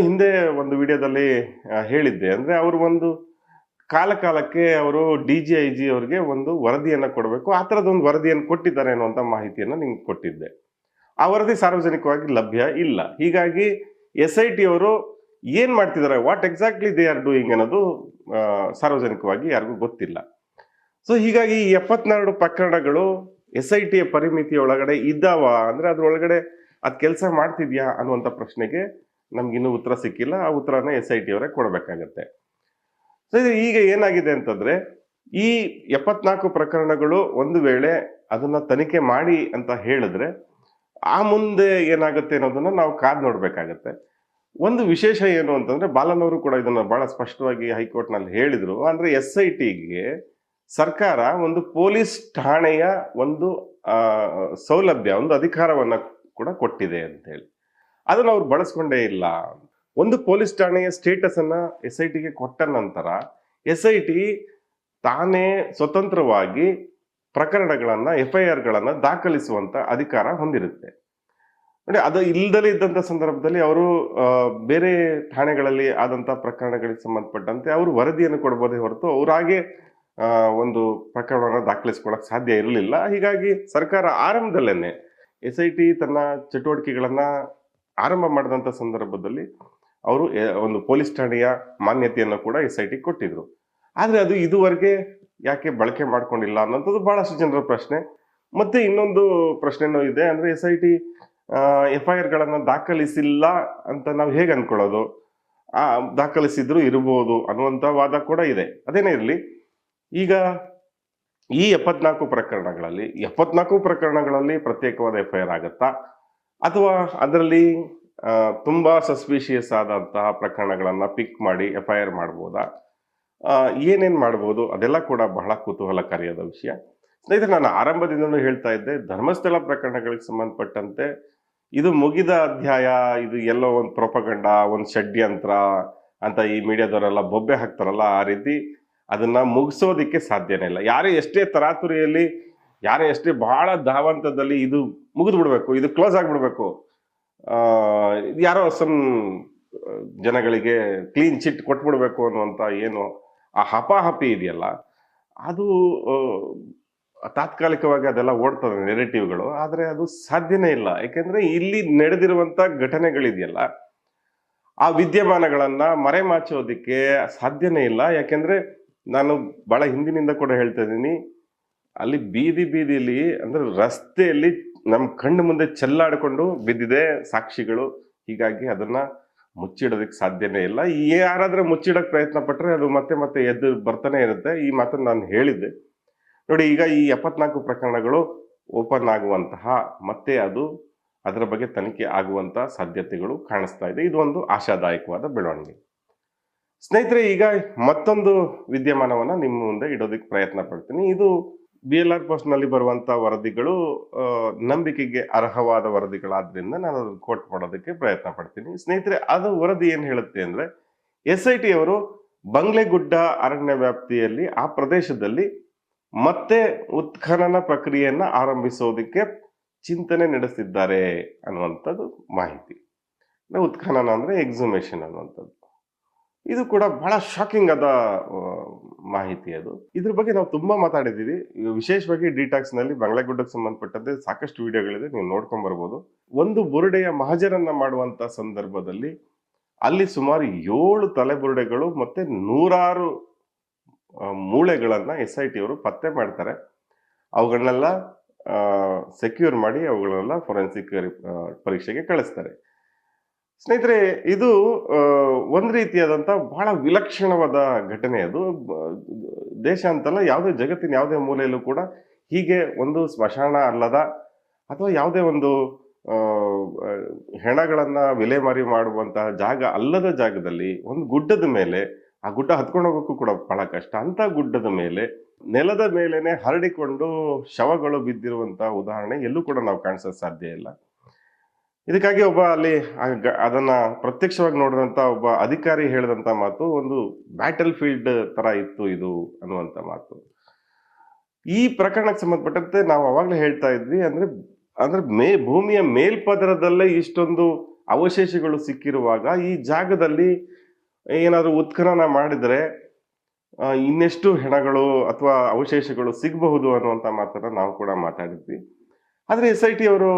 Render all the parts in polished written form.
ಹಿಂದೆ ಒಂದು ವಿಡಿಯೋದಲ್ಲಿ ಹೇಳಿದ್ದೆ. ಅಂದ್ರೆ ಅವರು ಒಂದು ಕಾಲಕ್ಕೆ ಅವರು ಡಿ.ಜಿ.ಐ.ಜಿ ಅವರಿಗೆ ಒಂದು ವರದಿಯನ್ನ ಕೊಡಬೇಕು. ಆ ತರದೊಂದು ವರದಿಯನ್ನು ಕೊಟ್ಟಿದ್ದಾರೆ ಅನ್ನುವಂತ ಮಾಹಿತಿಯನ್ನ ನಿಮ್ಗೆ ಕೊಟ್ಟಿದ್ದೆ. ಆ ವರದಿ ಸಾರ್ವಜನಿಕವಾಗಿ ಲಭ್ಯ ಇಲ್ಲ. ಹೀಗಾಗಿ ಎಸ್.ಐ.ಟಿ ಅವರು ಏನ್ ಮಾಡ್ತಿದ್ದಾರೆ, what exactly they are doing ಅನ್ನೋದು ಸಾರ್ವಜನಿಕವಾಗಿ ಯಾರಿಗೂ ಗೊತ್ತಿಲ್ಲ. ಸೊ ಹೀಗಾಗಿ ಈ 74 ಪ್ರಕರಣಗಳು ಎಸ್.ಐ.ಟಿಯ ಪರಿಮಿತಿಯ ಒಳಗಡೆ ಇದ್ದಾವ ಅಂದ್ರೆ ಅದ್ರೊಳಗಡೆ ಅದ್ ಕೆಲಸ ಮಾಡ್ತಿದ್ಯಾ ಅನ್ನುವಂತ ಪ್ರಶ್ನೆಗೆ ನಮ್ಗಿನ್ನೂ ಉತ್ತರ ಸಿಕ್ಕಿಲ್ಲ. ಆ ಉತ್ತರನ ಎಸ್.ಐ.ಟಿ ಅವರೇ ಕೊಡಬೇಕಾಗತ್ತೆ. ಸೊ ಈಗ ಏನಾಗಿದೆ ಅಂತಂದ್ರೆ ಈ 74 ಪ್ರಕರಣಗಳು ಒಂದು ವೇಳೆ ಅದನ್ನ ತನಿಖೆ ಮಾಡಿ ಅಂತ ಹೇಳಿದ್ರೆ ಆ ಮುಂದೆ ಏನಾಗುತ್ತೆ ಅನ್ನೋದನ್ನ ನಾವು ಕಾದ್ ನೋಡ್ಬೇಕಾಗತ್ತೆ. ಒಂದು ವಿಶೇಷ ಏನು ಅಂತಂದ್ರೆ ಬಾಲನ್ ಅವರು ಕೂಡ ಇದನ್ನ ಬಹಳ ಸ್ಪಷ್ಟವಾಗಿ ಹೈಕೋರ್ಟ್ ನಲ್ಲಿ ಹೇಳಿದ್ರು. ಅಂದ್ರೆ ಎಸ್.ಐ.ಟಿಗೆ ಸರ್ಕಾರ ಒಂದು ಪೊಲೀಸ್ ಠಾಣೆಯ ಒಂದು ಸೌಲಭ್ಯ, ಒಂದು ಅಧಿಕಾರವನ್ನ ಕೂಡ ಕೊಟ್ಟಿದೆ ಅಂತ ಹೇಳಿ ಅದನ್ನ ಅವ್ರು ಬಳಸ್ಕೊಂಡೇ ಇಲ್ಲ. ಒಂದು ಪೊಲೀಸ್ ಠಾಣೆಯ ಸ್ಟೇಟಸ್ ಅನ್ನ ಎಸ್.ಐ.ಟಿಗೆ ಕೊಟ್ಟ ನಂತರ ಎಸ್.ಐ.ಟಿ ತಾನೇ ಸ್ವತಂತ್ರವಾಗಿ ಪ್ರಕರಣಗಳನ್ನ ಎಫ್.ಐ.ಆರ್ ಗಳನ್ನ ದಾಖಲಿಸುವಂತ ಅಧಿಕಾರ ಹೊಂದಿರುತ್ತೆ. ನೋಡಿ, ಅದು ಇಲ್ದಲೇ ಇದ್ದಂತ ಸಂದರ್ಭದಲ್ಲಿ ಅವರು ಬೇರೆ ಠಾಣೆಗಳಲ್ಲಿ ಆದಂತ ಪ್ರಕರಣಗಳಿಗೆ ಸಂಬಂಧಪಟ್ಟಂತೆ ಅವರು ವರದಿಯನ್ನು ಕೊಡಬಹುದೇ ಹೊರತು ಅವರಾಗೆ ಒಂದು ಪ್ರಕರಣವನ್ನು ದಾಖಲಿಸ್ಕೊಳಕ್ ಸಾಧ್ಯ ಇರಲಿಲ್ಲ. ಹೀಗಾಗಿ ಸರ್ಕಾರ ಆರಂಭದಲ್ಲೇನೆ ಎಸ್.ಐ.ಟಿ ತನ್ನ ಚಟುವಟಿಕೆಗಳನ್ನ ಆರಂಭ ಮಾಡಿದಂತ ಸಂದರ್ಭದಲ್ಲಿ ಅವರು ಒಂದು ಪೊಲೀಸ್ ಠಾಣೆಯ ಮಾನ್ಯತೆಯನ್ನು ಕೂಡ ಎಸ್.ಐ.ಟಿ ಕೊಟ್ಟಿದ್ರು. ಆದ್ರೆ ಅದು ಇದುವರೆಗೆ ಯಾಕೆ ಬಳಕೆ ಮಾಡ್ಕೊಂಡಿಲ್ಲ ಅನ್ನೋದು ಬಹಳಷ್ಟು ಜನರ ಪ್ರಶ್ನೆ. ಮತ್ತೆ ಇನ್ನೊಂದು ಪ್ರಶ್ನೆನೂ ಇದೆ. ಅಂದ್ರೆ ಎಸ್.ಐ.ಟಿ ಎಫ್.ಐ.ಆರ್ ಗಳನ್ನ ದಾಖಲಿಸಿಲ್ಲ ಅಂತ ನಾವು ಹೇಗೆ ಅನ್ಕೊಳ್ಳೋದು, ದಾಖಲಿಸಿದ್ರು ಇರಬಹುದು ಅನ್ನುವಂತ ವಾದ ಕೂಡ ಇದೆ. ಅದೇನೇ ಇರಲಿ, ಈಗ ಈ 74 ಪ್ರಕರಣಗಳಲ್ಲಿ ಪ್ರತ್ಯೇಕವಾದ ಎಫ್.ಐ.ಆರ್ ಆಗತ್ತಾ, ಅಥವಾ ಅದರಲ್ಲಿ ತುಂಬಾ ಸಸ್ಪಿಷಿಯಸ್ ಆದಂತಹ ಪ್ರಕರಣಗಳನ್ನ ಪಿಕ್ ಮಾಡಿ ಎಫ್.ಐ.ಆರ್ ಮಾಡ್ಬೋದಾ, ಏನೇನ್ ಮಾಡ್ಬೋದು, ಅದೆಲ್ಲ ಕೂಡ ಬಹಳ ಕುತೂಹಲಕಾರಿಯಾದ ವಿಷಯ. ಸ್ನೇಹಿತರೆ, ನಾನು ಆರಂಭದಿಂದನೂ ಹೇಳ್ತಾ ಇದ್ದೆ, ಧರ್ಮಸ್ಥಳ ಪ್ರಕರಣಗಳಿಗೆ ಸಂಬಂಧಪಟ್ಟಂತೆ ಇದು ಮುಗಿದ ಅಧ್ಯಾಯ, ಇದು ಎಲ್ಲೋ ಒಂದು ಪ್ರೊಪಗಂಡ, ಒಂದು ಷಡ್ಯಂತ್ರ ಅಂತ ಈ ಮೀಡಿಯಾದವರೆಲ್ಲ ಬೊಬ್ಬೆ ಹಾಕ್ತಾರಲ್ಲ, ಆ ರೀತಿ ಅದನ್ನ ಮುಗಿಸೋದಿಕ್ಕೆ ಸಾಧ್ಯನೇ ಇಲ್ಲ. ಯಾರೇ ಎಷ್ಟೇ ತರಾತುರಿಯಲ್ಲಿ, ಯಾರೇ ಎಷ್ಟೇ ಬಹಳ ಧಾವಂತದಲ್ಲಿ ಇದು ಮುಗಿದು ಬಿಡ್ಬೇಕು, ಇದು ಕ್ಲೋಸ್ ಆಗ್ಬಿಡ್ಬೇಕು, ಯಾರೋ ಸಮ್ ಜನಗಳಿಗೆ ಕ್ಲೀನ್ ಚಿಟ್ ಕೊಟ್ಬಿಡ್ಬೇಕು ಅನ್ನುವಂತ ಏನು ಆ ಹಪಾಹಪಿ ಇದೆಯಲ್ಲ, ಅದು ತಾತ್ಕಾಲಿಕವಾಗಿ ಅದೆಲ್ಲ ಓಡ್ತದೆ ನೆರೆಟಿವ್ಗಳು. ಆದ್ರೆ ಅದು ಸಾಧ್ಯನೇ ಇಲ್ಲ. ಯಾಕೆಂದ್ರೆ ಇಲ್ಲಿ ನಡೆದಿರುವಂತ ಘಟನೆಗಳಿದೆಯಲ್ಲ, ಆ ವಿದ್ಯಮಾನಗಳನ್ನ ಮರೆಮಾಚೋದಿಕ್ಕೆ ಸಾಧ್ಯನೇ ಇಲ್ಲ. ಯಾಕೆಂದ್ರೆ ನಾನು ಬಹಳ ಹಿಂದಿನಿಂದ ಕೂಡ ಹೇಳ್ತಾ ಇದ್ದೀನಿ, ಅಲ್ಲಿ ಬೀದಿಲಿ ಅಂದ್ರೆ ರಸ್ತೆಯಲ್ಲಿ ನಮ್ ಕಣ್ಣು ಮುಂದೆ ಚೆಲ್ಲಾಡ್ಕೊಂಡು ಬಿದ್ದಿದೆ ಸಾಕ್ಷಿಗಳು. ಹೀಗಾಗಿ ಅದನ್ನ ಮುಚ್ಚಿಡೋದಕ್ಕೆ ಸಾಧ್ಯನೇ ಇಲ್ಲ. ಯಾರಾದ್ರೂ ಮುಚ್ಚಿಡಕ್ ಪ್ರಯತ್ನ ಪಟ್ರೆ ಅದು ಮತ್ತೆ ಎದ್ದು ಬರ್ತಾನೆ ಇರುತ್ತೆ. ಈ ಮಾತನ್ನ ನಾನು ಹೇಳಿದ್ದೆ. ನೋಡಿ, ಈಗ ಈ 74 ಪ್ರಕರಣಗಳು ಓಪನ್ ಆಗುವಂತಹ, ಮತ್ತೆ ಅದರ ಬಗ್ಗೆ ತನಿಖೆ ಆಗುವಂತ ಸಾಧ್ಯತೆಗಳು ಕಾಣಿಸ್ತಾ ಇದೆ. ಇದು ಒಂದು ಆಶಾದಾಯಕವಾದ ಬೆಳವಣಿಗೆ. ಸ್ನೇಹಿತರೆ, ಈಗ ಮತ್ತೊಂದು ವಿದ್ಯಮಾನವನ್ನ ನಿಮ್ಮ ಮುಂದೆ ಇಡೋದಕ್ಕೆ ಪ್ರಯತ್ನ ಪಡ್ತೀನಿ. ಇದು BLR ಪೋಸ್ಟ್ ನಲ್ಲಿ ಬರುವಂತ ವರದಿಗಳು ನಂಬಿಕೆಗೆ ಅರ್ಹವಾದ ವರದಿಗಳಾದ್ರಿಂದ ನಾನು ಅದನ್ನು ಕೋಟ್ ಮಾಡೋದಕ್ಕೆ ಪ್ರಯತ್ನ ಪಡ್ತೀನಿ. ಸ್ನೇಹಿತರೆ, ಅದು ವರದಿ ಏನ್ ಹೇಳುತ್ತೆ ಅಂದ್ರೆ, ಎಸ್.ಐ.ಟಿ ಅವರು ಬಂಗ್ಲೆಗುಡ್ಡ ಅರಣ್ಯ ವ್ಯಾಪ್ತಿಯಲ್ಲಿ ಆ ಪ್ರದೇಶದಲ್ಲಿ ಮತ್ತೆ ಉತ್ಖನನ ಪ್ರಕ್ರಿಯೆಯನ್ನ ಆರಂಭಿಸೋದಕ್ಕೆ ಚಿಂತನೆ ನಡೆಸಿದ್ದಾರೆ ಅನ್ನುವಂಥದ್ದು ಮಾಹಿತಿ. ಉತ್ಖನನ ಅಂದ್ರೆ ಎಕ್ಸುಮೇಷನ್ ಅನ್ನುವಂಥದ್ದು. ಇದು ಕೂಡ ಬಹಳ ಶಾಕಿಂಗ್ ಆದ ಮಾಹಿತಿ. ಅದು ಇದ್ರ ಬಗ್ಗೆ ನಾವು ತುಂಬಾ ಮಾತಾಡಿದೀವಿ. ವಿಶೇಷವಾಗಿ ಡಿಟಾಕ್ಸ್ ನಲ್ಲಿ ಬಂಗ್ಲೆಗುಡ್ಡಕ್ಕೆ ಸಂಬಂಧಪಟ್ಟಂತೆ ಸಾಕಷ್ಟು ವಿಡಿಯೋಗಳಿದೆ, ನೀವು ನೋಡ್ಕೊಂಡ್ ಬರ್ಬೋದು. ಒಂದು ಬುರುಡೆಯ ಮಹಜರನ್ನ ಮಾಡುವಂತ ಸಂದರ್ಭದಲ್ಲಿ ಅಲ್ಲಿ ಸುಮಾರು 7 ತಲೆಬುರುಡೆಗಳು ಮತ್ತೆ 100 ಮೂಳೆಗಳನ್ನ ಎಸ್.ಐ.ಟಿ ಅವರು ಪತ್ತೆ ಮಾಡ್ತಾರೆ. ಅವುಗಳನ್ನೆಲ್ಲ ಸೆಕ್ಯೂರ್ ಮಾಡಿ ಅವುಗಳನ್ನೆಲ್ಲ ಫೊರೆನ್ಸಿಕ್ ಪರೀಕ್ಷೆಗೆ ಕಳಿಸ್ತಾರೆ. ಸ್ನೇಹಿತರೆ, ಇದು ಒಂದ್ ರೀತಿಯಾದಂತ ಬಹಳ ವಿಲಕ್ಷಣವಾದ ಘಟನೆ. ಅದು ದೇಶ ಅಂತಲ್ಲ, ಯಾವುದೇ ಜಗತ್ತಿನ ಯಾವುದೇ ಮೂಲೆಯಲ್ಲೂ ಕೂಡ ಹೀಗೆ ಒಂದು ಸ್ಮಶಾನ ಅಲ್ಲದ ಅಥವಾ ಯಾವುದೇ ಒಂದು ಹೆಣಗಳನ್ನ ವಿಲೇಮಾರಿ ಮಾಡುವಂತಹ ಜಾಗ ಅಲ್ಲದ ಜಾಗದಲ್ಲಿ ಒಂದು ಗುಡ್ಡದ ಮೇಲೆ, ಆ ಗುಡ್ಡ ಹತ್ಕೊಂಡು ಹೋಗೋಕ್ಕೂ ಕೂಡ ಬಹಳ ಕಷ್ಟ, ಅಂತ ಗುಡ್ಡದ ಮೇಲೆ ನೆಲದ ಮೇಲೆನೆ ಹರಡಿಕೊಂಡು ಶವಗಳು ಬಿದ್ದಿರುವಂತಹ ಉದಾಹರಣೆ ಎಲ್ಲೂ ಕೂಡ ನಾವು ಕಾಣಿಸೋದು ಸಾಧ್ಯ ಇಲ್ಲ. ಇದಕ್ಕಾಗಿ ಒಬ್ಬ ಅಲ್ಲಿ ಅದನ್ನ ಪ್ರತ್ಯಕ್ಷವಾಗಿ ನೋಡಿದಂತ ಒಬ್ಬ ಅಧಿಕಾರಿ ಹೇಳಿದಂತ ಮಾತು, ಒಂದು ಬ್ಯಾಟಲ್ ಫೀಲ್ಡ್ ತರ ಇತ್ತು ಇದು ಅನ್ನುವಂತ ಮಾತು. ಈ ಪ್ರಕರಣಕ್ಕೆ ಸಂಬಂಧಪಟ್ಟಂತೆ ನಾವು ಅವಾಗಲೇ ಹೇಳ್ತಾ ಇದ್ವಿ, ಅಂದ್ರೆ ಭೂಮಿಯ ಮೇಲ್ಪದರದಲ್ಲೇ ಇಷ್ಟೊಂದು ಅವಶೇಷಗಳು ಸಿಕ್ಕಿರುವಾಗ ಈ ಜಾಗದಲ್ಲಿ ಏನಾದರೂ ಉತ್ಖನನ ಮಾಡಿದರೆ ಇನ್ನೆಷ್ಟು ಹೆಣಗಳು ಅಥವಾ ಅವಶೇಷಗಳು ಸಿಗಬಹುದು ಅನ್ನುವಂಥ ಮಾತನ್ನ ನಾವು ಕೂಡ ಮಾತಾಡಿದ್ವಿ. ಆದ್ರೆ SIT ಅವರು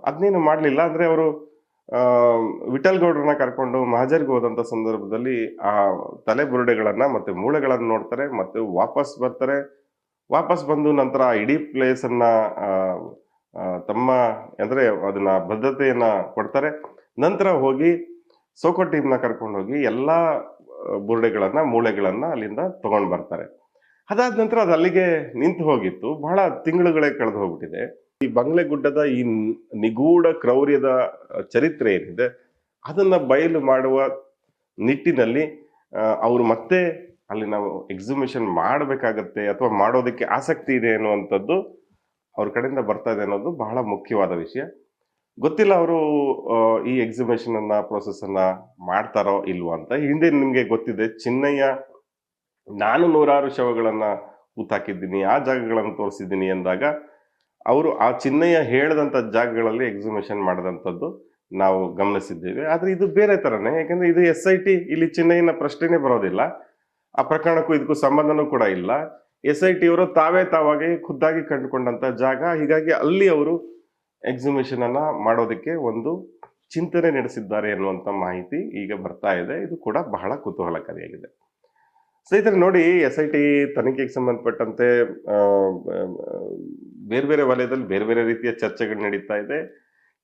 ಅದನ್ನೇನು ಮಾಡಲಿಲ್ಲ. ಅಂದ್ರೆ ಅವರು ವಿಠಲ್ ಗೌಡ್ರನ್ನ ಕರ್ಕೊಂಡು ಮಹಜರ್ಗೆ ಹೋದಂತ ಸಂದರ್ಭದಲ್ಲಿ ಆ ತಲೆಬುರುಡೆಗಳನ್ನ ಮತ್ತೆ ಮೂಳೆಗಳನ್ನ ನೋಡ್ತಾರೆ, ಮತ್ತೆ ವಾಪಸ್ ಬರ್ತಾರೆ. ವಾಪಸ್ ಬಂದು ನಂತರ ಆ ಇಡೀ ಪ್ಲೇಸ್ ಅನ್ನ ಆ, ಆ, ತಮ್ಮ ಅಂದ್ರೆ ಅದನ್ನ ಭದ್ರತೆಯನ್ನ ಕೊಡ್ತಾರೆ. ನಂತರ ಹೋಗಿ ಸೋಕೋ ಟೀಮ್ನ ಕರ್ಕೊಂಡು ಹೋಗಿ ಎಲ್ಲಾ ಬುರುಡೆಗಳನ್ನ ಮೂಳೆಗಳನ್ನ ಅಲ್ಲಿಂದ ತಗೊಂಡ್ ಬರ್ತಾರೆ. ಅದಾದ ನಂತರ ಅದು ಅಲ್ಲಿಗೆ ನಿಂತು ಹೋಗಿತ್ತು. ಬಹಳ ತಿಂಗಳುಗಳೇ ಕಳೆದು ಹೋಗ್ಬಿಟ್ಟಿದೆ. ಈ ಬಂಗ್ಲೆಗುಡ್ಡದ ಈ ನಿಗೂಢ ಕ್ರೌರ್ಯದ ಚರಿತ್ರೆ ಏನಿದೆ ಅದನ್ನ ಬಯಲು ಮಾಡುವ ನಿಟ್ಟಿನಲ್ಲಿ ಅವರು ಮತ್ತೆ ಅಲ್ಲಿ ನಾವು ಎಕ್ಸಿಬಿಷನ್ ಮಾಡಬೇಕಾಗತ್ತೆ ಅಥವಾ ಮಾಡೋದಕ್ಕೆ ಆಸಕ್ತಿ ಇದೆ ಅನ್ನುವಂಥದ್ದು ಅವ್ರ ಕಡೆಯಿಂದ ಬರ್ತಾ ಇದೆ ಅನ್ನೋದು ಬಹಳ ಮುಖ್ಯವಾದ ವಿಷಯ. ಗೊತ್ತಿಲ್ಲ ಅವರು ಈ ಎಕ್ಸಿಬಿಷನ್ ಅನ್ನ ಪ್ರೋಸೆಸ್ ಅನ್ನ ಮಾಡ್ತಾರೋ ಇಲ್ವೋ ಅಂತ. ಹಿಂದೆ ನಿಮ್ಗೆ ಗೊತ್ತಿದೆ, ಚಿನ್ನಯ್ಯ ನಾನು ನೂರಾರು ಶವಗಳನ್ನ ಹೂತಾಕಿದ್ದೀನಿ, ಆ ಜಾಗಗಳನ್ನು ತೋರಿಸಿದ್ದೀನಿ ಎಂದಾಗ ಅವರು ಆ ಚಿನ್ನಯ್ಯ ಹೇಳದಂತ ಜಾಗಗಳಲ್ಲಿ ಎಕ್ಸಿಬಿಷನ್ ಮಾಡದಂಥದ್ದು ನಾವು ಗಮನಿಸಿದ್ದೇವೆ. ಆದ್ರೆ ಇದು ಬೇರೆ ತರನೇ, ಯಾಕಂದ್ರೆ ಇದು SIT, ಇಲ್ಲಿ ಚಿನ್ನಯ್ಯನ ಪ್ರಶ್ನೆನೇ ಬರೋದಿಲ್ಲ. ಆ ಪ್ರಕರಣಕ್ಕೂ ಇದಕ್ಕೂ ಸಂಬಂಧನೂ ಕೂಡ ಇಲ್ಲ. SIT ಅವರು ತಾವಾಗಿ ಖುದ್ದಾಗಿ ಕಂಡುಕೊಂಡಂತ ಜಾಗ. ಹೀಗಾಗಿ ಅಲ್ಲಿ ಅವರು ಎಕ್ಸಿಬಿಷನ್ ಅನ್ನ ಮಾಡೋದಕ್ಕೆ ಒಂದು ಚಿಂತನೆ ನಡೆಸಿದ್ದಾರೆ ಅನ್ನುವಂತ ಮಾಹಿತಿ ಈಗ ಬರ್ತಾ ಇದೆ. ಇದು ಕೂಡ ಬಹಳ ಕುತೂಹಲಕಾರಿಯಾಗಿದೆ. ಸ್ನೇಹಿತರೆ ನೋಡಿ, SIT ತನಿಖೆಗೆ ಸಂಬಂಧಪಟ್ಟಂತೆ ಬೇರೆ ಬೇರೆ ವಲಯದಲ್ಲಿ ಬೇರೆ ಬೇರೆ ರೀತಿಯ ಚರ್ಚೆಗಳು ನಡೀತಾ ಇದೆ.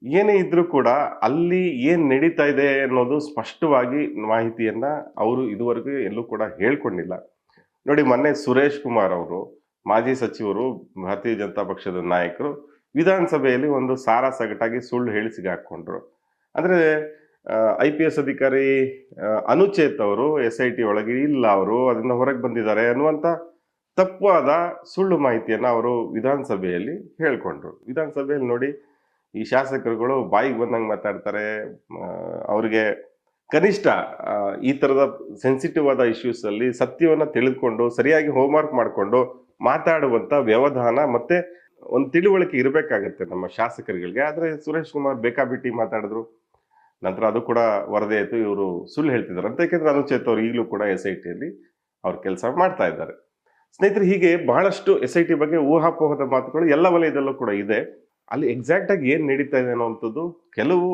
ಏನೇ ಇದ್ರೂ ಕೂಡ ಅಲ್ಲಿ ಏನ್ ನಡೀತಾ ಇದೆ ಅನ್ನೋದು ಸ್ಪಷ್ಟವಾಗಿ ಮಾಹಿತಿಯನ್ನ ಅವರು ಇದುವರೆಗೂ ಎಲ್ಲೂ ಕೂಡ ಹೇಳ್ಕೊಂಡಿಲ್ಲ. ನೋಡಿ, ಮೊನ್ನೆ ಸುರೇಶ್ ಕುಮಾರ್ ಅವರು, ಮಾಜಿ ಸಚಿವರು, ಭಾರತೀಯ ಜನತಾ ಪಕ್ಷದ ನಾಯಕರು, ವಿಧಾನಸಭೆಯಲ್ಲಿ ಒಂದು ಸಾರಾಸಗಟಾಗಿ ಸುಳ್ಳು ಹೇಳಿ ಸಿಗಾಕೊಂಡ್ರು. ಅಂದ್ರೆ IPS ಅಧಿಕಾರಿ ಅನುಚೇತ್ ಅವರು SIT ಒಳಗೆ ಇಲ್ಲ, ಅವರು ಅದನ್ನ ಹೊರಗೆ ಬಂದಿದ್ದಾರೆ ಅನ್ನುವಂತ ತಪ್ಪಾದ ಸುಳ್ಳು ಮಾಹಿತಿಯನ್ನ ಅವರು ವಿಧಾನಸಭೆಯಲ್ಲಿ ಹೇಳ್ಕೊಂಡ್ರು. ವಿಧಾನಸಭೆಯಲ್ಲಿ ನೋಡಿ, ಈ ಶಾಸಕರುಗಳು ಬಾಯಿಗೆ ಬಂದಂಗೆ ಮಾತಾಡ್ತಾರೆ. ಅವ್ರಿಗೆ ಕನಿಷ್ಠ ಈ ತರದ ಸೆನ್ಸಿಟಿವ್ ಆದ ಇಶ್ಯೂಸ್ ಅಲ್ಲಿ ಸತ್ಯವನ್ನ ತಿಳಿದುಕೊಂಡು ಸರಿಯಾಗಿ ಹೋಮ್ವರ್ಕ್ ಮಾಡಿಕೊಂಡು ಮಾತಾಡುವಂತ ವ್ಯವಧಾನ ಮತ್ತೆ ಒಂದು ತಿಳುವಳಿಕೆ ಇರಬೇಕಾಗತ್ತೆ ನಮ್ಮ ಶಾಸಕರುಗಳಿಗೆ. ಆದ್ರೆ ಸುರೇಶ್ ಕುಮಾರ್ ಬೇಕಾಬಿಟ್ಟಿ ಮಾತಾಡಿದ್ರು. ನಂತರ ಅದು ಕೂಡ ವರದಿ ಆಯ್ತು, ಇವರು ಸುಳ್ಳು ಹೇಳ್ತಿದ್ದಾರೆ ಅಂತ. ಯಾಕೆಂದ್ರೆ ಅನುಚೇತ್ ಅವರು ಈಗಲೂ ಕೂಡ SIT ಅಲ್ಲಿ ಅವ್ರ ಕೆಲಸ ಮಾಡ್ತಾ ಇದ್ದಾರೆ. ಸ್ನೇಹಿತರೆ, ಹೀಗೆ ಬಹಳಷ್ಟು SIT ಬಗ್ಗೆ ಊಹಾಪೋಹದ ಮಾತುಗಳು ಎಲ್ಲ ವಲಯದಲ್ಲೂ ಕೂಡ ಇದೆ. ಅಲ್ಲಿ ಎಕ್ಸಾಕ್ಟ್ ಆಗಿ ಏನ್ ನಡೀತಾ ಇದೆ ಅನ್ನುವಂಥದ್ದು ಕೆಲವು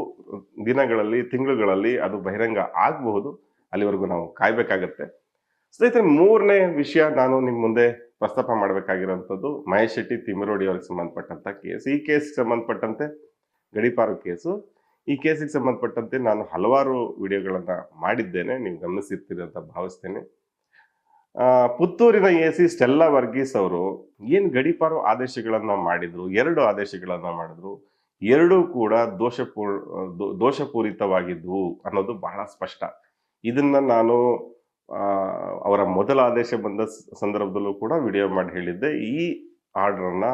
ದಿನಗಳಲ್ಲಿ, ತಿಂಗಳುಗಳಲ್ಲಿ ಅದು ಬಹಿರಂಗ ಆಗಬಹುದು. ಅಲ್ಲಿವರೆಗೂ ನಾವು ಕಾಯ್ಬೇಕಾಗತ್ತೆ. ಸ್ನೇಹಿತರೆ, ಮೂರನೇ ವಿಷಯ ನಾನು ನಿಮ್ ಮುಂದೆ ಪ್ರಸ್ತಾಪ ಮಾಡಬೇಕಾಗಿರುವಂಥದ್ದು ಮಹೇಶ್ ಶೆಟ್ಟಿ ತಿಮ್ರೋಡಿ ಅವರಿಗೆ ಸಂಬಂಧಪಟ್ಟಂತ ಕೇಸ್. ಈ ಕೇಸ್ಗೆ ಸಂಬಂಧಪಟ್ಟಂತೆ ಗಡೀಪಾರು ಕೇಸು. ಈ ಕೇಸಿಗೆ ಸಂಬಂಧಪಟ್ಟಂತೆ ನಾನು ಹಲವಾರು ವಿಡಿಯೋಗಳನ್ನ ಮಾಡಿದ್ದೇನೆ, ನೀವು ಗಮನಿಸಿರ್ತೀರಿ ಅಂತ ಭಾವಿಸ್ತೇನೆ. ಪುತ್ತೂರಿನ AC ಸ್ಟೆಲ್ಲಾ ವರ್ಗೀಸ್ ಅವರು ಏನ್ ಗಡೀಪಾರು ಆದೇಶಗಳನ್ನ ಮಾಡಿದ್ರು, 2 ಆದೇಶಗಳನ್ನ ಮಾಡಿದ್ರು, ಎರಡೂ ಕೂಡ ದೋಷಪೂರಿತವಾಗಿದ್ವು ಅನ್ನೋದು ಬಹಳ ಸ್ಪಷ್ಟ. ಇದನ್ನ ನಾನು ಅವರ ಮೊದಲ ಆದೇಶ ಬಂದ ಸಂದರ್ಭದಲ್ಲೂ ಕೂಡ ವಿಡಿಯೋ ಮಾಡಿ ಹೇಳಿದ್ದೆ. ಈ ಆರ್ಡರ್ನ,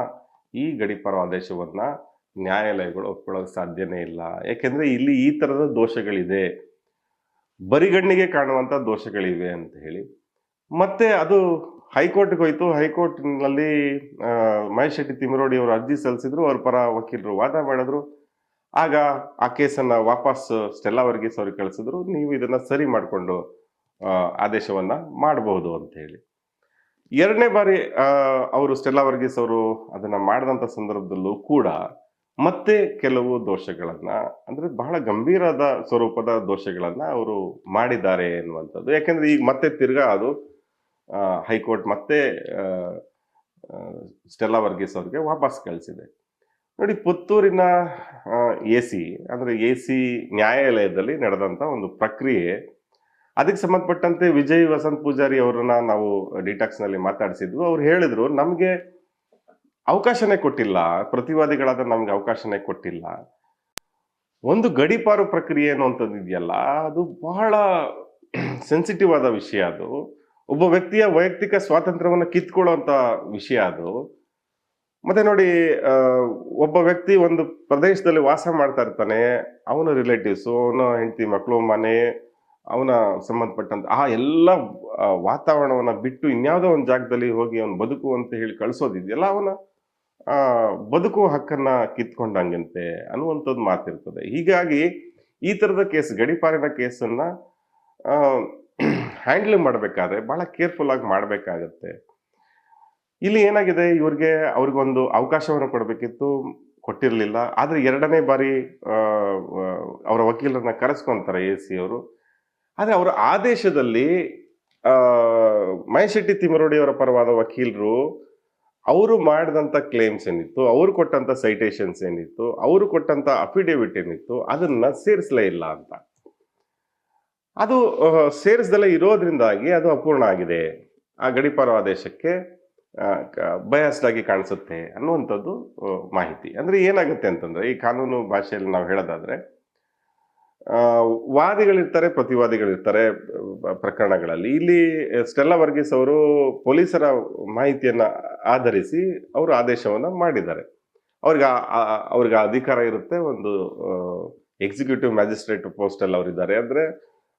ಈ ಗಡೀಪಾರು ಆದೇಶವನ್ನ ನ್ಯಾಯಾಲಯಗಳು ಒಪ್ಕೊಳ್ಳೋಕೆ ಸಾಧ್ಯನೇ ಇಲ್ಲ. ಯಾಕೆಂದ್ರೆ ಇಲ್ಲಿ ಈ ತರದ ದೋಷಗಳಿದೆ, ಬರಿಗಣ್ಣಿಗೆ ಕಾಣುವಂತ ದೋಷಗಳಿವೆ ಅಂತ ಹೇಳಿ. ಮತ್ತೆ ಅದು ಹೈಕೋರ್ಟ್ಗೆ ಹೋಯ್ತು. ಹೈಕೋರ್ಟ್ನಲ್ಲಿ ಮಹೇಶ್ ಶೆಟ್ಟಿ ತಿಮ್ರೋಡಿ ಅವರು ಅರ್ಜಿ ಸಲ್ಲಿಸಿದ್ರು, ಅವ್ರ ಪರ ವಕೀಲರು ವಾದ ಮಾಡಿದ್ರು. ಆಗ ಆ ಕೇಸನ್ನ ವಾಪಸ್ ಸ್ಟೆಲ್ಲಾ ವರ್ಗೀಸ್ ಅವ್ರಿಗೆ ಕಳಿಸಿದ್ರು, ನೀವು ಇದನ್ನ ಸರಿ ಮಾಡಿಕೊಂಡು ಆದೇಶವನ್ನ ಮಾಡಬಹುದು ಅಂತ ಹೇಳಿ. 2ನೇ ಬಾರಿ ಅವರು ಸ್ಟೆಲ್ಲಾ ವರ್ಗೀಸ್ ಅವರು ಅದನ್ನ ಮಾಡಿದಂತ ಸಂದರ್ಭದಲ್ಲೂ ಕೂಡ ಮತ್ತೆ ಕೆಲವು ದೋಷಗಳನ್ನ, ಅಂದ್ರೆ ಬಹಳ ಗಂಭೀರದ ಸ್ವರೂಪದ ದೋಷಗಳನ್ನ ಅವರು ಮಾಡಿದ್ದಾರೆ ಎನ್ನುವಂಥದ್ದು. ಯಾಕೆಂದ್ರೆ ಈಗ ಮತ್ತೆ ತಿರ್ಗಾ ಅದು ಹೈಕೋರ್ಟ್ ಮತ್ತೆ ಸ್ಟೆಲ್ಲಾ ವರ್ಗೀಸ್ ಅವ್ರಿಗೆ ವಾಪಸ್ ಕಳಿಸಿದೆ. ನೋಡಿ, ಪುತ್ತೂರಿನ AC ಅಂದ್ರೆ AC ನ್ಯಾಯಾಲಯದಲ್ಲಿ ನಡೆದಂತ ಒಂದು ಪ್ರಕ್ರಿಯೆ. ಅದಕ್ಕೆ ಸಂಬಂಧಪಟ್ಟಂತೆ ವಿಜಯ್ ವಸಂತ್ ಪೂಜಾರಿ ಅವರನ್ನ ನಾವು ಡಿಟಾಕ್ಸ್ ನಲ್ಲಿ ಮಾತಾಡಿಸಿದ್ವು. ಅವ್ರು ಹೇಳಿದ್ರು, ನಮ್ಗೆ ಅವಕಾಶನೇ ಕೊಟ್ಟಿಲ್ಲ, ಪ್ರತಿವಾದಿಗಳಾದ ನಮ್ಗೆ ಅವಕಾಶನೇ ಕೊಟ್ಟಿಲ್ಲ. ಒಂದು ಗಡೀಪಾರು ಪ್ರಕ್ರಿಯೆ ಅನ್ನುವಂಥದ್ದು ಇದೆಯಲ್ಲ, ಅದು ಬಹಳ ಸೆನ್ಸಿಟಿವ್ ಆದ ವಿಷಯ. ಅದು ಒಬ್ಬ ವ್ಯಕ್ತಿಯ ವೈಯಕ್ತಿಕ ಸ್ವಾತಂತ್ರ್ಯವನ್ನು ಕಿತ್ಕೊಳ್ಳುವಂತ ವಿಷಯ ಅದು. ಮತ್ತೆ ನೋಡಿ, ಒಬ್ಬ ವ್ಯಕ್ತಿ ಒಂದು ಪ್ರದೇಶದಲ್ಲಿ ವಾಸ ಮಾಡ್ತಾ ಇರ್ತಾನೆ, ಅವನ ರಿಲೇಟಿವ್ಸು, ಅವನ ಹೆಂಡತಿ ಮಕ್ಕಳು, ಮನೆ, ಅವನ ಸಂಬಂಧಪಟ್ಟಂತ ಆ ಎಲ್ಲ ವಾತಾವರಣವನ್ನ ಬಿಟ್ಟು ಇನ್ಯಾವುದೋ ಒಂದು ಜಾಗದಲ್ಲಿ ಹೋಗಿ ಅವನು ಬದುಕು ಅಂತ ಹೇಳಿ ಕಳಿಸೋದಿದೆಯಲ್ಲ, ಅವನ ಬದುಕುವ ಹಕ್ಕನ್ನ ಕಿತ್ಕೊಂಡಂಗಂತೆ ಅನ್ನುವಂಥದ್ದು ಮಾತಿರ್ತದೆ. ಹೀಗಾಗಿ ಈ ತರದ ಕೇಸ್ ಗಡೀಪಾರಿನ ಕೇಸನ್ನ ಹ್ಯಾಂಡಲ್ ಮಾಡ್ಬೇಕಾದ್ರೆ ಬಹಳ ಕೇರ್ಫುಲ್ ಆಗಿ ಮಾಡ್ಬೇಕಾಗತ್ತೆ. ಇಲ್ಲಿ ಏನಾಗಿದೆ, ಅವ್ರಿಗೊಂದು ಅವಕಾಶವನ್ನು ಕೊಡಬೇಕಿತ್ತು, ಕೊಟ್ಟಿರ್ಲಿಲ್ಲ. ಆದ್ರೆ 2ನೇ ಬಾರಿ ಅವರ ವಕೀಲರನ್ನ ಕರೆಸ್ಕೊಂತಾರೆ ಎಸಿ ಅವರು. ಆದ್ರೆ ಅವರ ಆದೇಶದಲ್ಲಿ ಮಹೇಶ್ ಶೆಟ್ಟಿ ತಿಮರೋಡಿ ಅವರ ಪರವಾದ ವಕೀಲರು ಅವರು ಮಾಡಿದಂತ ಕ್ಲೇಮ್ಸ್ ಏನಿತ್ತು, ಅವರು ಕೊಟ್ಟಂತ ಸೈಟೇಷನ್ಸ್ ಏನಿತ್ತು, ಅವರು ಕೊಟ್ಟಂತ ಅಫಿಡೇವಿಟ್ ಏನಿತ್ತು, ಅದನ್ನ ಸೇರಿಸಲೇ ಇಲ್ಲ ಅಂತ. ಅದು ಸೇರಿಸದಲ್ಲೇ ಇರೋದ್ರಿಂದಾಗಿ ಅದು ಅಪೂರ್ಣ ಆಗಿದೆ, ಆ ಗಡೀಪಾರು ಆದೇಶಕ್ಕೆ ಬಯಾಸ್ಡ್ ಆಗಿ ಕಾಣಿಸುತ್ತೆ ಅನ್ನುವಂಥದ್ದು ಮಾಹಿತಿ. ಅಂದ್ರೆ ಏನಾಗುತ್ತೆ ಅಂತಂದ್ರೆ, ಈ ಕಾನೂನು ಭಾಷೆಯಲ್ಲಿ ನಾವು ಹೇಳೋದಾದ್ರೆ, ವಾದಿಗಳಿರ್ತಾರೆ, ಪ್ರತಿವಾದಿಗಳಿರ್ತಾರೆ ಪ್ರಕರಣಗಳಲ್ಲಿ. ಇಲ್ಲಿ ಸ್ಟೆಲ್ಲಾ ವರ್ಗೀಸ್ ಅವರು ಪೊಲೀಸರ ಮಾಹಿತಿಯನ್ನ ಆಧರಿಸಿ ಅವರು ಆದೇಶವನ್ನ ಮಾಡಿದ್ದಾರೆ. ಅವ್ರಿಗೆ ಅಧಿಕಾರ ಇರುತ್ತೆ, ಒಂದು ಎಕ್ಸಿಕ್ಯೂಟಿವ್ ಮ್ಯಾಜಿಸ್ಟ್ರೇಟ್ ಪೋಸ್ಟ್ ಅಲ್ಲಿ ಅವರಿದ್ದಾರೆ. ಅಂದ್ರೆ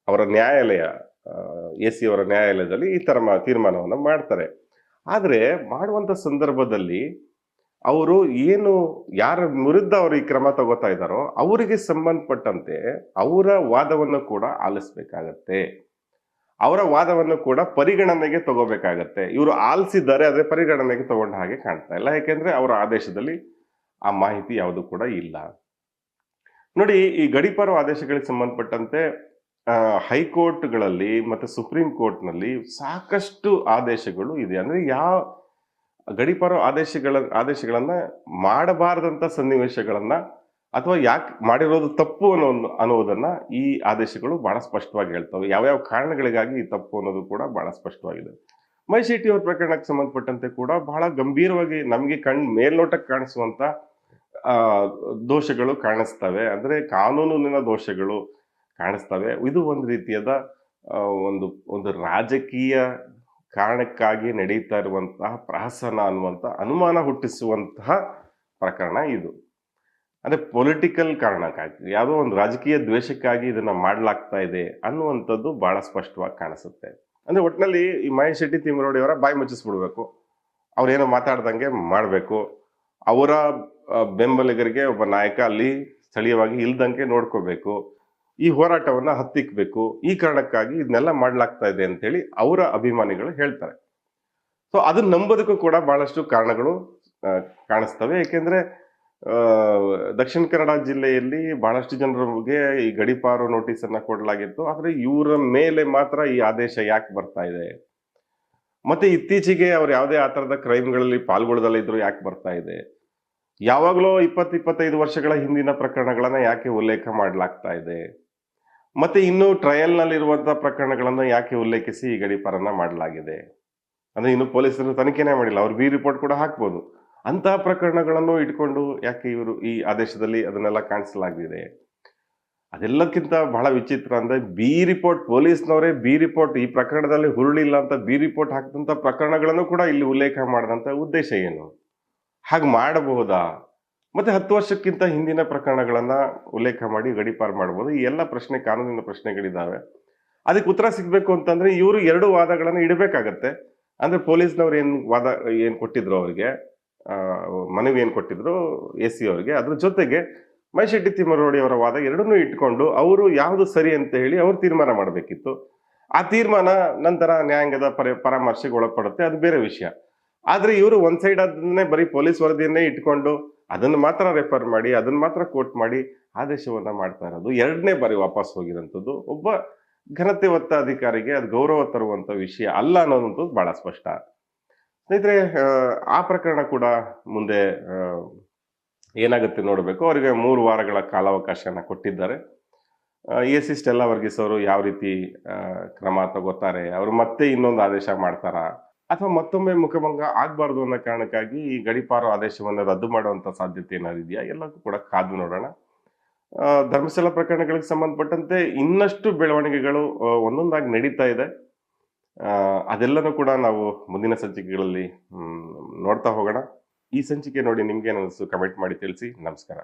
ಅವರ ನ್ಯಾಯಾಲಯ, ಎಸಿ ಅವರ ನ್ಯಾಯಾಲಯದಲ್ಲಿ ಈ ತರ ತೀರ್ಮಾನವನ್ನ ಮಾಡ್ತಾರೆ. ಆದ್ರೆ ಮಾಡುವಂತ ಸಂದರ್ಭದಲ್ಲಿ ಅವರು ಯಾರ ವಿರುದ್ಧ ಅವರು ಈ ಕ್ರಮ ತಗೋತಾ ಇದ್ದಾರೋ ಅವರಿಗೆ ಸಂಬಂಧಪಟ್ಟಂತೆ ಅವರ ವಾದವನ್ನು ಕೂಡ ಆಲಿಸ್ಬೇಕಾಗತ್ತೆ, ಅವರ ವಾದವನ್ನು ಕೂಡ ಪರಿಗಣನೆಗೆ ತಗೋಬೇಕಾಗತ್ತೆ. ಇವರು ಆಲಿಸಿದ್ದಾರೆ, ಅದೇ ಪರಿಗಣನೆಗೆ ತಗೊಂಡ ಹಾಗೆ ಕಾಣ್ತಾ ಇಲ್ಲ. ಯಾಕೆಂದ್ರೆ ಅವರ ಆದೇಶದಲ್ಲಿ ಆ ಮಾಹಿತಿ ಯಾವುದು ಕೂಡ ಇಲ್ಲ. ನೋಡಿ, ಈ ಗಡೀಪಾರು ಆದೇಶಗಳಿಗೆ ಸಂಬಂಧಪಟ್ಟಂತೆ ಹೈಕೋರ್ಟ್ಗಳಲ್ಲಿ ಮತ್ತೆ ಸುಪ್ರೀಂ ಕೋರ್ಟ್ನಲ್ಲಿ ಸಾಕಷ್ಟು ಆದೇಶಗಳು ಇದೆ. ಅಂದ್ರೆ ಗಡೀಪಾರು ಆದೇಶಗಳನ್ನ ಮಾಡಬಾರದಂತ ಸನ್ನಿವೇಶಗಳನ್ನ ಅಥವಾ ಯಾಕೆ ಮಾಡಿರೋದು ತಪ್ಪು ಅನ್ನೋದನ್ನ ಈ ಆದೇಶಗಳು ಬಹಳ ಸ್ಪಷ್ಟವಾಗಿ ಹೇಳ್ತವೆ. ಯಾವ್ಯಾವ ಕಾರಣಗಳಿಗಾಗಿ ಈ ತಪ್ಪು ಅನ್ನೋದು ಕೂಡ ಬಹಳ ಸ್ಪಷ್ಟವಾಗಿದೆ. ಮಹೇಶ್ ಶೆಟ್ಟಿ ಅವ್ರ ಪ್ರಕರಣಕ್ಕೆ ಸಂಬಂಧಪಟ್ಟಂತೆ ಕೂಡ ಬಹಳ ಗಂಭೀರವಾಗಿ ನಮಗೆ ಮೇಲ್ನೋಟಕ್ಕೆ ಕಾಣಿಸುವಂತ ದೋಷಗಳು ಕಾಣಿಸ್ತವೆ. ಅಂದ್ರೆ ಕಾನೂನಿನ ದೋಷಗಳು ಕಾಣಿಸ್ತವೆ. ಇದು ಒಂದು ರೀತಿಯಾದ ಒಂದು ರಾಜಕೀಯ ಕಾರಣಕ್ಕಾಗಿ ನಡೀತಾ ಇರುವಂತಹ ಪ್ರಹಸನ ಅನ್ನುವಂತ ಅನುಮಾನ ಹುಟ್ಟಿಸುವಂತಹ ಪ್ರಕರಣ ಇದು. ಅಂದ್ರೆ ಪೊಲಿಟಿಕಲ್ ಕಾರಣಕ್ಕಾಗಿ, ಯಾವುದೋ ಒಂದು ರಾಜಕೀಯ ದ್ವೇಷಕ್ಕಾಗಿ ಇದನ್ನ ಮಾಡ್ಲಾಗ್ತಾ ಇದೆ ಅನ್ನುವಂಥದ್ದು ಬಹಳ ಸ್ಪಷ್ಟವಾಗಿ ಕಾಣಿಸುತ್ತೆ. ಅಂದ್ರೆ ಒಟ್ಟಿನಲ್ಲಿ ಈ ಮಹೇಶ್ ಶೆಟ್ಟಿ ತಿಮರೋಡಿ ಅವರ ಬಾಯಿ ಮುಚ್ಚಿಸ್ಬಿಡ್ಬೇಕು, ಅವ್ರೇನೋ ಮಾತಾಡ್ದಂಗೆ ಮಾಡ್ಬೇಕು, ಅವರ ಬೆಂಬಲಿಗರಿಗೆ ಒಬ್ಬ ನಾಯಕ ಅಲ್ಲಿ ಸ್ಥಳೀಯವಾಗಿ ಇಲ್ದಂಗೆ ನೋಡ್ಕೋಬೇಕು, ಈ ಹೋರಾಟವನ್ನ ಹತ್ತಿಕ್ಬೇಕು, ಈ ಕಾರಣಕ್ಕಾಗಿ ಇದನ್ನೆಲ್ಲ ಮಾಡ್ಲಾಗ್ತಾ ಇದೆ ಅಂತ ಹೇಳಿ ಅವರ ಅಭಿಮಾನಿಗಳು ಹೇಳ್ತಾರೆ. ಸೊ ಅದನ್ನ ನಂಬೋದಕ್ಕೂ ಕೂಡ ಬಹಳಷ್ಟು ಕಾರಣಗಳು ಕಾಣಿಸ್ತವೆ. ಯಾಕೆಂದ್ರೆ ದಕ್ಷಿಣ ಕನ್ನಡ ಜಿಲ್ಲೆಯಲ್ಲಿ ಬಹಳಷ್ಟು ಜನರಿಗೆ ಈ ಗಡೀಪಾರು ನೋಟಿಸ್ ಅನ್ನ ಕೊಡಲಾಗಿತ್ತು. ಆದ್ರೆ ಇವರ ಮೇಲೆ ಮಾತ್ರ ಈ ಆದೇಶ ಯಾಕೆ ಬರ್ತಾ ಇದೆ, ಮತ್ತೆ ಇತ್ತೀಚೆಗೆ ಅವ್ರು ಯಾವುದೇ ಆ ತರದ ಕ್ರೈಮ್ಗಳಲ್ಲಿ ಪಾಲ್ಗೊಳ್ಳದಲ್ಲ ಇದ್ರು ಯಾಕೆ ಬರ್ತಾ ಇದೆ, ಯಾವಾಗಲೂ 20-25 ವರ್ಷಗಳ ಹಿಂದಿನ ಪ್ರಕರಣಗಳನ್ನ ಯಾಕೆ ಉಲ್ಲೇಖ ಮಾಡ್ಲಾಗ್ತಾ ಇದೆ, ಮತ್ತೆ ಇನ್ನು ಟ್ರಯಲ್ ನಲ್ಲಿ ಇರುವಂತಹ ಪ್ರಕರಣಗಳನ್ನ ಯಾಕೆ ಉಲ್ಲೇಖಿಸಿ ಈ ಗಡೀಪಾರನ್ನ ಮಾಡಲಾಗಿದೆ. ಅಂದ್ರೆ ಇನ್ನು ಪೊಲೀಸರು ತನಿಖೆನೇ ಮಾಡಿಲ್ಲ, ಅವ್ರು ಬಿ ರಿಪೋರ್ಟ್ ಕೂಡ ಹಾಕ್ಬೋದು. ಅಂತಹ ಪ್ರಕರಣಗಳನ್ನು ಇಟ್ಕೊಂಡು ಯಾಕೆ ಇವರು ಈ ಆದೇಶದಲ್ಲಿ ಅದನ್ನೆಲ್ಲ ಕಾಣಿಸಲಾಗಿದೆ. ಅದೆಲ್ಲಕ್ಕಿಂತ ಬಹಳ ವಿಚಿತ್ರ ಅಂದ್ರೆ ಪೊಲೀಸ್ನವರೇ ಬಿ ರಿಪೋರ್ಟ್ ಈ ಪ್ರಕರಣದಲ್ಲಿ ಹುರುಳಿಲ್ಲ ಅಂತ ಬಿ ರಿಪೋರ್ಟ್ ಹಾಕಿದಂತ ಪ್ರಕರಣಗಳನ್ನು ಕೂಡ ಇಲ್ಲಿ ಉಲ್ಲೇಖ ಮಾಡಿದಂತ ಉದ್ದೇಶ ಏನು? ಹಾಗೆ ಮಾಡಬಹುದಾ? ಮತ್ತೆ 10 ವರ್ಷಕ್ಕಿಂತ ಹಿಂದಿನ ಪ್ರಕರಣಗಳನ್ನ ಉಲ್ಲೇಖ ಮಾಡಿ ಗಡೀಪಾರು ಮಾಡಬಹುದು. ಈ ಎಲ್ಲ ಕಾನೂನಿನ ಪ್ರಶ್ನೆಗಳಿದಾವೆ. ಅದಕ್ಕೆ ಉತ್ತರ ಸಿಗ್ಬೇಕು ಅಂತಂದ್ರೆ ಇವರು 2 ವಾದಗಳನ್ನ ಇಡಬೇಕಾಗತ್ತೆ. ಅಂದ್ರೆ ಪೊಲೀಸ್ನವ್ರು ಏನ್ ಕೊಟ್ಟಿದ್ರು, ಅವರಿಗೆ ಮನವಿ ಏನ್ ಕೊಟ್ಟಿದ್ರು ಎಸಿ ಅವರಿಗೆ, ಅದ್ರ ಜೊತೆಗೆ ಮಹೇಶ್ ಶೆಟ್ಟಿ ತಿಮರೋಡಿ ಅವರ ವಾದ ಎರಡನ್ನೂ ಇಟ್ಕೊಂಡು ಅವರು ಯಾವುದು ಸರಿ ಅಂತ ಹೇಳಿ ಅವ್ರು ತೀರ್ಮಾನ ಮಾಡಬೇಕಿತ್ತು. ಆ ತೀರ್ಮಾನ ನಂತರ ನ್ಯಾಯಾಂಗದ ಪರಾಮರ್ಶೆಗೆ ಒಳಪಡುತ್ತೆ, ಅದು ಬೇರೆ ವಿಷಯ. ಆದ್ರೆ ಇವರು ಒಂದ್ ಸೈಡ್ ಅದನ್ನೇ ಬರೀ ಪೊಲೀಸ್ ವರದಿಯನ್ನೇ ಇಟ್ಕೊಂಡು ಅದನ್ನು ಮಾತ್ರ ರೆಫರ್ ಮಾಡಿ, ಅದನ್ನ ಮಾತ್ರ ಕೋಟ್ ಮಾಡಿ ಆದೇಶವನ್ನ ಮಾಡ್ತಾ ಇರೋದು 2ನೇ ಬಾರಿ ವಾಪಸ್ ಹೋಗಿರೋಂಥದ್ದು ಒಬ್ಬ ಘನತೆ ಹೊತ್ತ ಅಧಿಕಾರಿಗೆ ಅದು ಗೌರವ ತರುವಂತ ವಿಷಯ ಅಲ್ಲ ಅನ್ನೋದಂತೂ ಬಹಳ ಸ್ಪಷ್ಟ. ಸ್ನೇಹಿತರೆ, ಆ ಪ್ರಕರಣ ಕೂಡ ಮುಂದೆ ಏನಾಗುತ್ತೆ ನೋಡಬೇಕು. ಅವರಿಗೆ 3 ವಾರಗಳ ಕಾಲಾವಕಾಶನ ಕೊಟ್ಟಿದ್ದಾರೆ. ಎಸಿ ಸ್ಟೆಲ್ಲಾ ವರ್ಗೀಸ್ ಅವರು ಯಾವ ರೀತಿ ಕ್ರಮ ತಗೋತಾರೆ, ಅವರು ಮತ್ತೆ ಇನ್ನೊಂದು ಆದೇಶ ಮಾಡ್ತಾರಾ, ಅಥವಾ ಮತ್ತೊಮ್ಮೆ ಮುಖಭಂಗ ಆಗ್ಬಾರ್ದು ಅನ್ನೋ ಕಾರಣಕ್ಕಾಗಿ ಈ ಗಡೀಪಾರು ಆದೇಶವನ್ನು ರದ್ದು ಮಾಡುವಂತ ಸಾಧ್ಯತೆ ಏನಾದ್ರು ಇದೆಯಾ, ಎಲ್ಲಕ್ಕೂ ಕೂಡ ಕಾದು ನೋಡೋಣ. ಧರ್ಮಸ್ಥಳ ಪ್ರಕರಣಗಳಿಗೆ ಸಂಬಂಧಪಟ್ಟಂತೆ ಇನ್ನಷ್ಟು ಬೆಳವಣಿಗೆಗಳು ಒಂದೊಂದಾಗಿ ನಡೀತಾ ಇದೆ. ಅದೆಲ್ಲನೂ ಕೂಡ ನಾವು ಮುಂದಿನ ಸಂಚಿಕೆಗಳಲ್ಲಿ ನೋಡ್ತಾ ಹೋಗೋಣ. ಈ ಸಂಚಿಕೆ ನೋಡಿ ನಿಮ್ಗೆ ಏನಿಸ್ತು ಕಮೆಂಟ್ ಮಾಡಿ ತಿಳಿಸಿ. ನಮಸ್ಕಾರ.